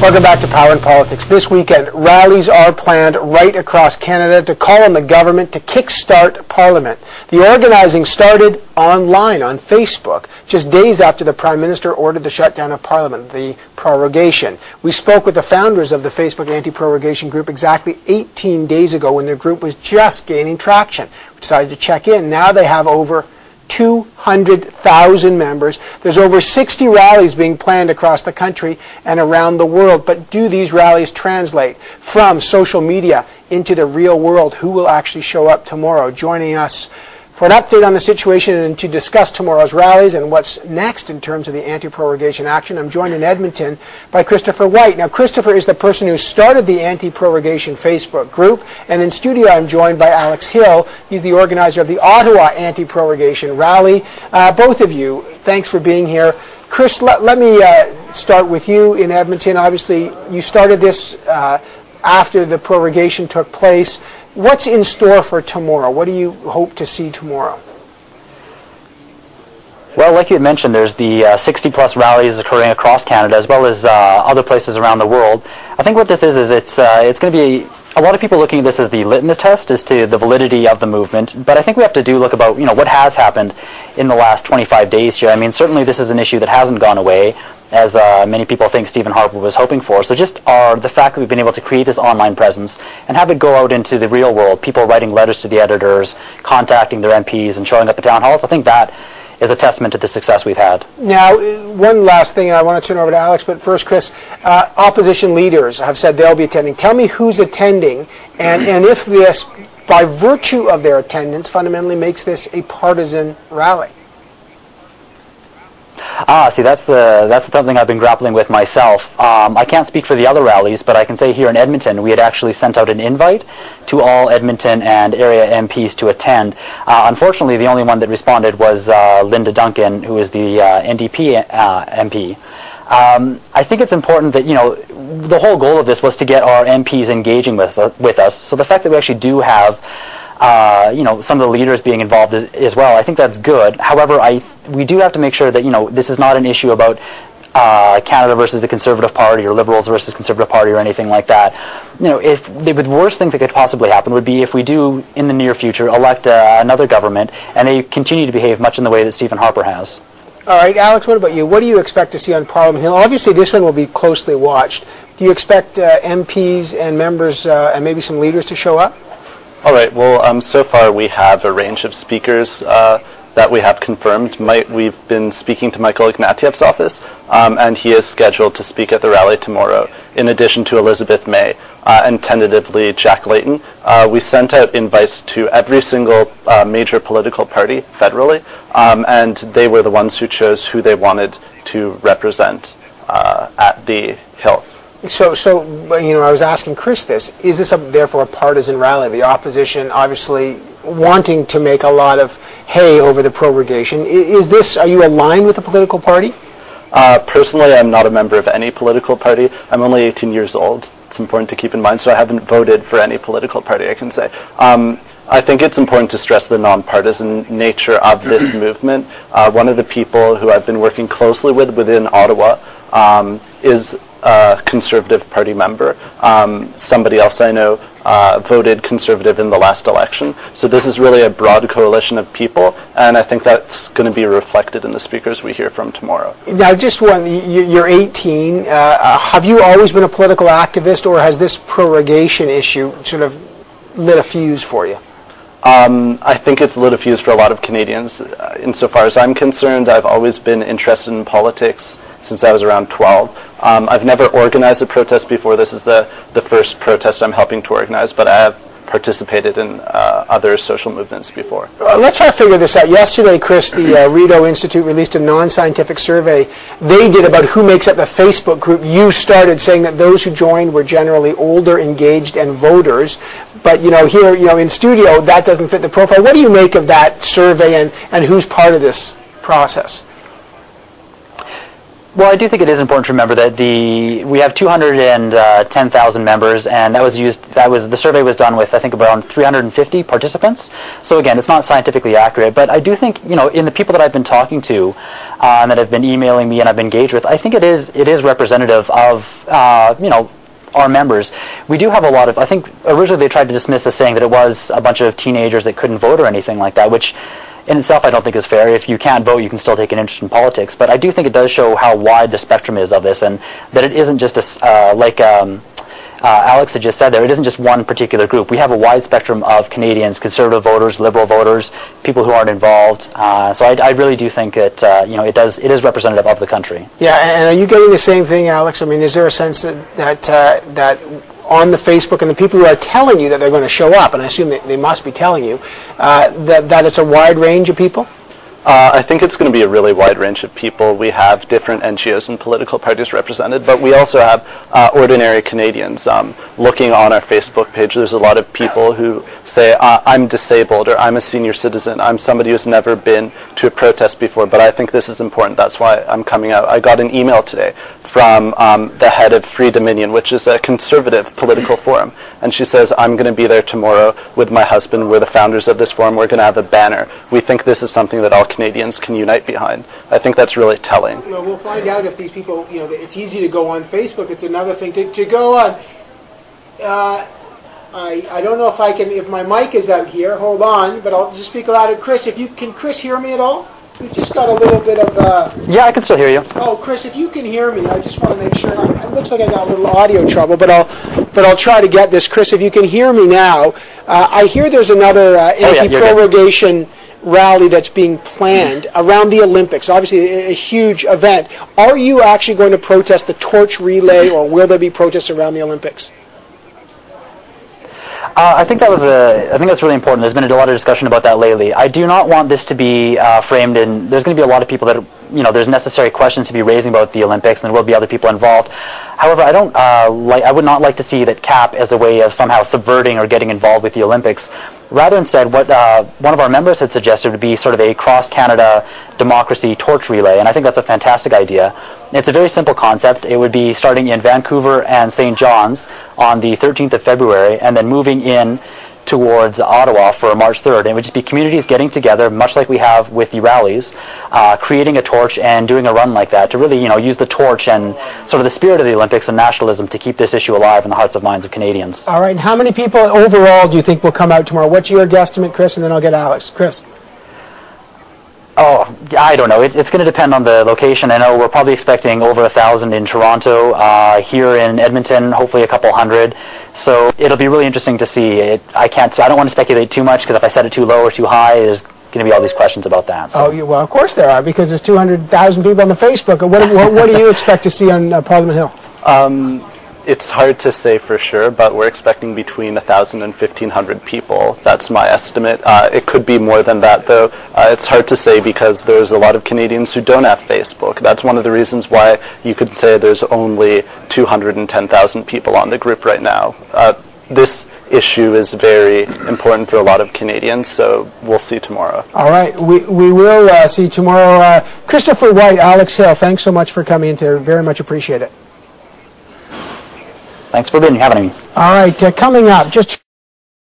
Welcome back to Power and Politics. This weekend, rallies are planned right across Canada to call on the government to kickstart Parliament. The organizing started online on Facebook, just days after the Prime Minister ordered the shutdown of Parliament, the Prorogation. We spoke with the founders of the Facebook anti-prorogation group exactly 18 days ago when their group was just gaining traction. We decided to check in. Now they have over 200,000 members. There's over 60 rallies being planned across the country and around the world. But do these rallies translate from social media into the real world? Who will actually show up tomorrow? Joining us for an update on the situation and to discuss tomorrow's rallies and what's next in terms of the anti-prorogation action, I'm joined in Edmonton by Christopher White. Now, Christopher is the person who started the anti-prorogation Facebook group, and in studio I'm joined by Alex Hill. He's the organizer of the Ottawa anti-prorogation rally. Both of you, thanks for being here. Chris, let me start with you in Edmonton. Obviously, you started this after the prorogation took place. What's in store for tomorrow? What do you hope to see tomorrow? Well, like you had mentioned, there's the 60-plus rallies occurring across Canada as well as other places around the world. I think what this is it's going to be a lot of people looking at this as the litmus test as to the validity of the movement. But I think we have to look about what has happened in the last 25 days here. I mean, certainly this is an issue that hasn't gone away, as many people think Stephen Harper was hoping for. So just the fact that we've been able to create this online presence and have it go out into the real world, people writing letters to the editors, contacting their MPs and showing up at town halls, I think that is a testament to the success we've had. Now, one last thing, and I want to turn over to Alex, but first, Chris, opposition leaders have said they'll be attending. Tell me who's attending, and if this, by virtue of their attendance, fundamentally makes this a partisan rally. See, that's something I've been grappling with myself. I can't speak for the other rallies, but I can say here in Edmonton, we had actually sent out an invite to all Edmonton and area MPs to attend. Unfortunately, the only one that responded was Linda Duncan, who is the NDP MP. I think it's important that, the whole goal of this was to get our MPs engaging with us. So the fact that we actually do have some of the leaders being involved as well, I think that's good. However, we do have to make sure that, this is not an issue about Canada versus the Conservative Party or Liberals versus Conservative Party or anything like that. If the worst thing that could possibly happen would be if we do, in the near future, elect another government and they continue to behave much in the way that Stephen Harper has. All right, Alex, what about you? What do you expect to see on Parliament Hill? Obviously, this one will be closely watched. Do you expect MPs and members and maybe some leaders to show up? All right. Well, so far we have a range of speakers that we have confirmed. We've been speaking to Michael Ignatieff's office, and he is scheduled to speak at the rally tomorrow, in addition to Elizabeth May and tentatively Jack Layton. We sent out invites to every single major political party federally, and they were the ones who chose who they wanted to represent at the Hill. So I was asking Chris this. Is this therefore a partisan rally? The opposition obviously wanting to make a lot of hay over the prorogation. Are you aligned with a political party? Personally, I'm not a member of any political party. I'm only 18 years old. It's important to keep in mind, so I haven't voted for any political party, I can say. I think it's important to stress the nonpartisan nature of this movement. One of the people who I've been working closely with within Ottawa is a Conservative Party member. Somebody else I know voted Conservative in the last election. So this is really a broad coalition of people, and I think that's going to be reflected in the speakers we hear from tomorrow. Now, just one, you're 18. Have you always been a political activist, or has this prorogation issue sort of lit a fuse for you? I think it's lit a fuse for a lot of Canadians. Insofar as I'm concerned, I've always been interested in politics since I was around 12. I've never organized a protest before. This is the first protest I'm helping to organize, but I have participated in other social movements before. Let's try to figure this out. Yesterday, Chris, the Rideau Institute released a non-scientific survey they did about who makes up the Facebook group you started, saying that those who joined were generally older, engaged, and voters. But here, in studio, that doesn't fit the profile. What do you make of that survey, and who's part of this process? Well, I do think it is important to remember that we have 210,000 members, and the survey was done with, I think, around 350 participants. So again, it's not scientifically accurate, but I do think, in the people that I've been talking to and that have been emailing me and I've been engaged with, I think it is representative of our members. We do have a lot of, I think originally they tried to dismiss us saying that it was a bunch of teenagers that couldn't vote or anything like that, which in itself I don't think is fair. If you can't vote, you can still take an interest in politics. But I do think it does show how wide the spectrum is of this, and that it isn't just like Alex had just said there, it isn't just one particular group. We have a wide spectrum of Canadians, conservative voters, liberal voters, people who aren't involved. So I really do think that it is representative of the country. Yeah, and are you getting the same thing, Alex? I mean, is there a sense that on the Facebook and the people who are telling you that they're going to show up, and I assume they must be telling you, that it's a wide range of people? I think it's going to be a really wide range of people. We have different NGOs and political parties represented, but we also have ordinary Canadians. Looking on our Facebook page, there's a lot of people who say, I'm disabled, or I'm a senior citizen, I'm somebody who's never been to a protest before, but I think this is important, that's why I'm coming out. I got an email today from the head of Free Dominion, which is a conservative political forum, and she says, I'm going to be there tomorrow with my husband. We're the founders of this forum. We're going to have a banner. We think this is something that all Canadians can unite behind. I think that's really telling. Well, we'll find out if these people, it's easy to go on Facebook. It's another thing to go on. I don't know if my mic is out here. Hold on, but I'll just speak louder. Chris, can Chris hear me at all? We've just got a little bit of... Yeah, I can still hear you. Oh, Chris, if you can hear me, I just want to make sure. It looks like I got a little audio trouble, but I'll try to get this. Chris, if you can hear me now, I hear there's another anti-prorogation rally that's being planned around the Olympics. Obviously, a huge event. Are you actually going to protest the torch relay, or will there be protests around the Olympics? I think that's really important. There's been a lot of discussion about that lately. I do not want this to be framed in. There's going to be a lot of people that there's necessary questions to be raising about the Olympics, and there will be other people involved. However, I would not like to see that CAP as a way of somehow subverting or getting involved with the Olympics. Rather, instead, what one of our members had suggested would be sort of a cross-Canada democracy torch relay, and I think that's a fantastic idea. It's a very simple concept. It would be starting in Vancouver and St. John's on the 13th of February, and then moving in towards Ottawa for March 3rd. And it would just be communities getting together, much like we have with the rallies, creating a torch and doing a run like that to really, use the torch and sort of the spirit of the Olympics and nationalism to keep this issue alive in the hearts and minds of Canadians. All right. And how many people overall do you think will come out tomorrow? What's your guesstimate, Chris? And then I'll get Alex. Chris. Oh, I don't know. It's going to depend on the location. I know we're probably expecting over 1,000 in Toronto. Here in Edmonton, hopefully a couple hundred. So it'll be really interesting to see. I don't want to speculate too much, because if I set it too low or too high, there's going to be all these questions about that. So. Oh, well, of course there are, because there's 200,000 people on the Facebook. What do you expect to see on Parliament Hill? It's hard to say for sure, but we're expecting between 1,000 and 1,500 people. That's my estimate. It could be more than that, though. It's hard to say because there's a lot of Canadians who don't have Facebook. That's one of the reasons why you could say there's only 210,000 people on the group right now. This issue is very important for a lot of Canadians, so we'll see tomorrow. All right, we will see tomorrow. Christopher White, Alex Hill, thanks so much for coming in today. Very much appreciate it. Thanks for having me. All right, coming up, just